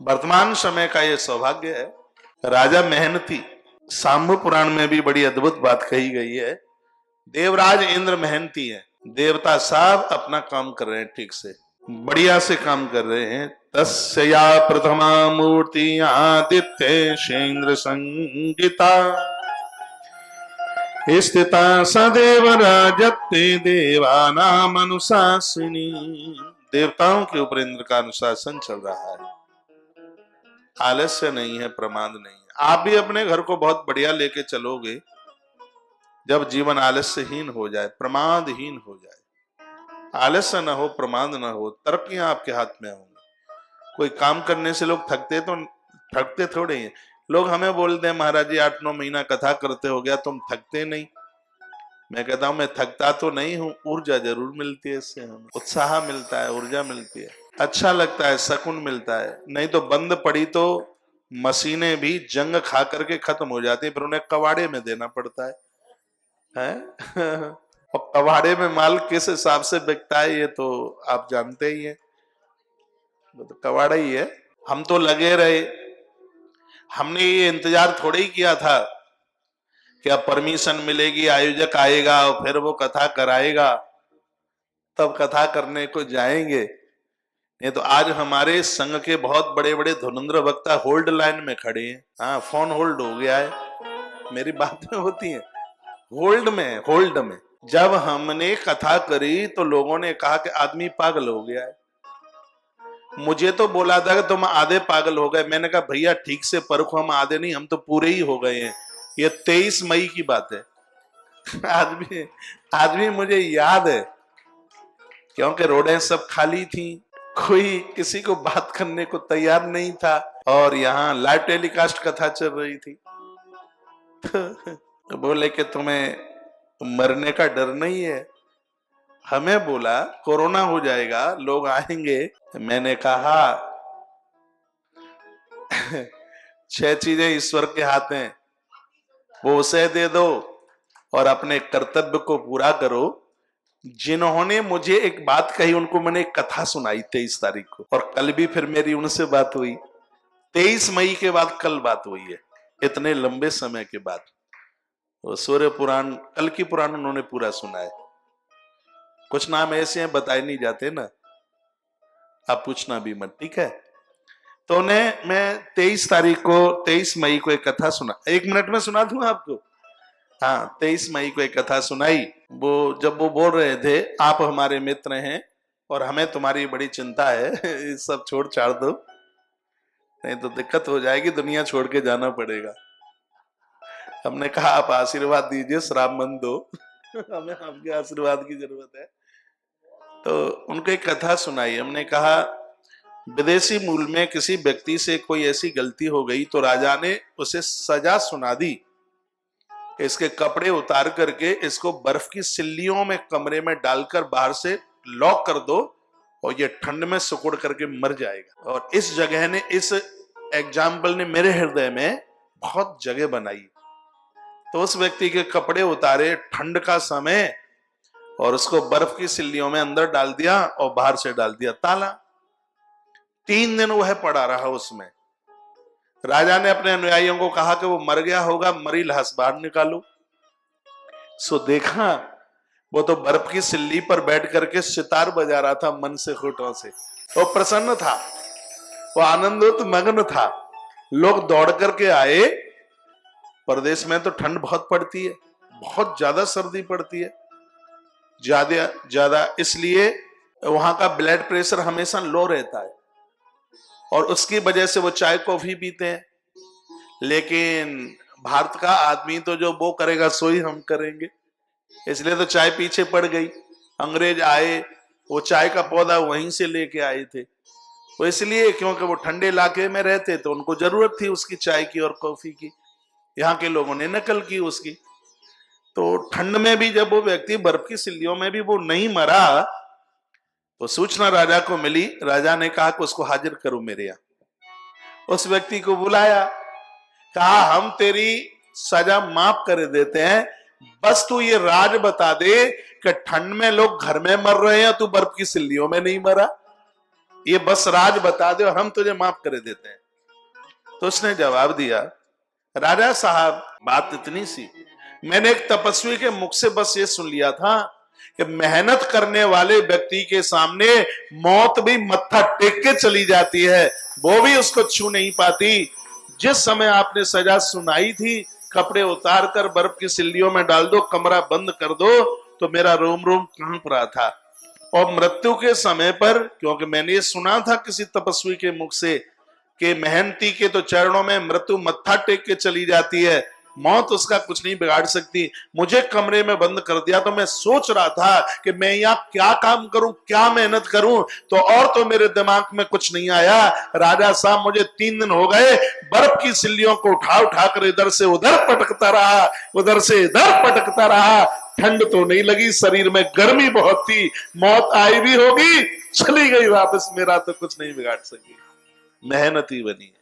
वर्तमान समय का ये सौभाग्य है। राजा मेहनती, सांब पुराण में भी बड़ी अद्भुत बात कही गई है। देवराज इंद्र मेहनती है, देवता साहब अपना काम कर रहे हैं, ठीक से बढ़िया से काम कर रहे हैं। तस्या प्रथमा मूर्ति आदित्य शेन्द्र संगीता स्थिता सदैव राजत्ते देवानाम अनुशासिनी। देवताओं के ऊपर इंद्र का अनुशासन चल रहा है। आलस्य नहीं है, प्रमाद नहीं है। आप भी अपने घर को बहुत बढ़िया लेके चलोगे जब जीवन आलस्यहीन हो जाए, प्रमादहीन हो जाए, आलस्य न हो, प्रमाद न हो, तरक्कियां आपके हाथ में होंगी। कोई काम करने से लोग थकते थोड़े हैं। लोग हमें बोलते हैं महाराज जी 8-9 महीना कथा करते हो गया, तुम थकते नहीं। मैं कहता हूं मैं थकता तो नहीं हूं, ऊर्जा जरूर मिलती है इससे, हमें उत्साह मिलता है, ऊर्जा मिलती है, अच्छा लगता है, सकून मिलता है। नहीं तो बंद पड़ी तो मशीनें भी जंग खा करके खत्म हो जाती है, फिर उन्हें कबाड़े में देना पड़ता है? और कबाड़े में माल किस हिसाब से बिकता है ये तो आप जानते ही हैं, वो तो कबाड़ा ही है। हम तो लगे रहे, हमने ये इंतजार थोड़े ही किया था कि अब परमिशन मिलेगी, आयोजक आएगा और फिर वो कथा कराएगा, तब कथा करने को जाएंगे। नहीं तो आज हमारे संघ के बहुत बड़े बड़े धुरंधर वक्ता होल्ड लाइन में खड़े हैं। हाँ, फोन होल्ड हो गया है, मेरी बात में होती है, होल्ड में। जब हमने कथा करी तो लोगों ने कहा कि आदमी पागल हो गया है। मुझे तो बोला था कि तुम आधे पागल हो गए। मैंने कहा भैया ठीक से परखो, हम आधे नहीं, हम तो पूरे ही हो गए हैं। ये 23 मई की बात है। आज भी मुझे याद है, क्योंकि रोडें सब खाली थी, कोई किसी को बात करने को तैयार नहीं था, और यहाँ लाइव टेलीकास्ट कथा चल रही थी। तो बोले कि तुम्हें मरने का डर नहीं है? हमें बोला कोरोना हो जाएगा, लोग आएंगे। मैंने कहा 6 चीजें ईश्वर के हाथ हैं, वो उसे दे दो और अपने कर्तव्य को पूरा करो। जिन्होंने मुझे एक बात कही उनको मैंने एक कथा सुनाई 23 तारीख को, और कल भी फिर मेरी उनसे बात हुई। 23 मई के बाद कल बात हुई है, इतने लंबे समय के बाद। वो सूर्य पुराण, कल की पुराण उन्होंने पूरा सुना है। कुछ नाम ऐसे हैं बताए नहीं जाते ना, आप पूछना भी मत, ठीक है? तो उन्हें मैं 23 मई को एक कथा सुना, 1 मिनट में सुना दूं आपको। हाँ, 23 मई को एक कथा सुनाई। वो जब वो बोल रहे थे आप हमारे मित्र हैं और हमें तुम्हारी बड़ी चिंता है, ये सब छोड़ छाड़ दो, नहीं तो दिक्कत हो जाएगी, दुनिया छोड़ के जाना पड़ेगा। हमने कहा आप आशीर्वाद दीजिए, श्राप मत दो, हमें आपके आशीर्वाद की जरूरत है। तो उनको एक कथा सुनाई। हमने कहा विदेशी मूल में किसी व्यक्ति से कोई ऐसी गलती हो गई तो राजा ने उसे सजा सुना दी, इसके कपड़े उतार करके इसको बर्फ की सिल्लियों में कमरे में डालकर बाहर से लॉक कर दो और ये ठंड में सुकुड़ करके मर जाएगा। और इस जगह ने, इस एग्जाम्पल ने मेरे हृदय में बहुत जगह बनाई। तो उस व्यक्ति के कपड़े उतारे, ठंड का समय, और उसको बर्फ की सिल्लियों में अंदर डाल दिया और बाहर से डाल दिया ताला। 3 दिन वह पड़ा रहा उसमें। राजा ने अपने अनुयायियों को कहा कि वो मर गया होगा, मरी लाश बाहर निकालो। सो देखा वो तो बर्फ की सिल्ली पर बैठ करके सितार बजा रहा था मन से, होठों से। वो प्रसन्न था, वो आनंदोत मग्न था। लोग दौड़ करके आए। प्रदेश में तो ठंड बहुत पड़ती है, बहुत ज्यादा सर्दी पड़ती है, ज्यादा, इसलिए वहां का ब्लड प्रेशर हमेशा लो रहता है और उसकी वजह से वो चाय कॉफी पीते हैं। लेकिन भारत का आदमी तो जो वो करेगा सो ही हम करेंगे, इसलिए तो चाय पीछे पड़ गई। अंग्रेज आए, वो चाय का पौधा वहीं से लेके आए थे, वो इसलिए क्योंकि वो ठंडे इलाके में रहते तो उनको जरूरत थी उसकी चाय की और कॉफी की। यहाँ के लोगों ने नकल की उसकी। तो ठंड में भी जब वो व्यक्ति बर्फ की सिल्लियों में भी वो नहीं मरा, तो सूचना राजा को मिली। राजा ने कहा कि उसको हाजिर करो मेरे यहाँ। उस व्यक्ति को बुलाया, कहा हम तेरी सजा माफ कर देते हैं, बस तू ये राज बता दे कि ठंड में लोग घर में मर रहे हैं, तू बर्फ की सिल्लियों में नहीं मरा। ये बस राज बता दे और हम तुझे माफ कर देते हैं। तो उसने जवाब दिया, राजा साहब बात इतनी सी, मैंने एक तपस्वी के मुख से बस ये सुन लिया था कि मेहनत करने वाले व्यक्ति के सामने मौत भी मत्था टेक के चली जाती है, वो भी उसको छू नहीं पाती। जिस समय आपने सजा सुनाई थी, कपड़े उतार कर बर्फ की सिल्लियों में डाल दो, कमरा बंद कर दो, तो मेरा रोम रोम कांप रहा था। और मृत्यु के समय पर, क्योंकि मैंने ये सुना था किसी तपस्वी के मुख से कि मेहनती के तो चरणों में मृत्यु मत्था टेक के चली जाती है, मौत उसका कुछ नहीं बिगाड़ सकती, मुझे कमरे में बंद कर दिया। तो मैं सोच रहा था कि मैं यहाँ क्या काम करूं, क्या मेहनत करूं, तो और तो मेरे दिमाग में कुछ नहीं आया। राजा साहब मुझे 3 दिन हो गए बर्फ की सिल्लियों को उठा उठा कर इधर से उधर पटकता रहा, उधर से इधर पटकता रहा। ठंड तो नहीं लगी, शरीर में गर्मी बहुत थी, मौत आई भी होगी, चली गई वापस, मेरा तो कुछ नहीं बिगाड़ सकी। मेहनती बनी।